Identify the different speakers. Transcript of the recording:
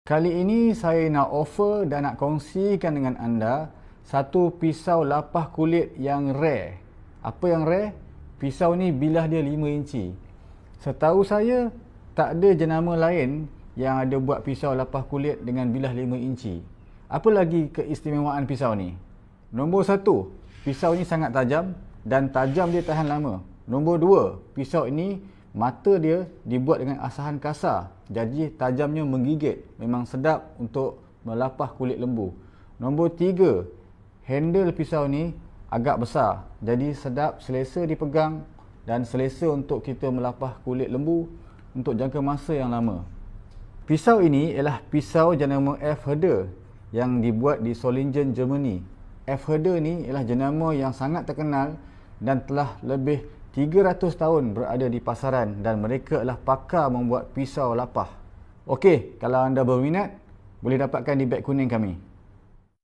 Speaker 1: Kali ini saya nak offer dan nak kongsikan dengan anda satu pisau lapah kulit yang rare. Apa yang rare? Pisau ni bilah dia 5 inci. Setahu saya tak ada jenama lain yang ada buat pisau lapah kulit dengan bilah 5 inci. Apa lagi keistimewaan pisau ni? Nombor 1, pisau ni sangat tajam dan tajam dia tahan lama. Nombor 2, pisau ini mata dia dibuat dengan asahan kasar, jadi tajamnya menggigit, memang sedap untuk melapah kulit lembu. Nombor 3, handle pisau ni agak besar, jadi sedap, selesa dipegang dan selesa untuk kita melapah kulit lembu untuk jangka masa yang lama. Pisau ini ialah pisau jenama F. Herder yang dibuat di Solingen, Germany. F. Herder ni ialah jenama yang sangat terkenal dan telah lebih 300 tahun berada di pasaran dan mereka adalah pakar membuat pisau lapah. Okey, kalau anda berminat, boleh dapatkan di beg kuning kami.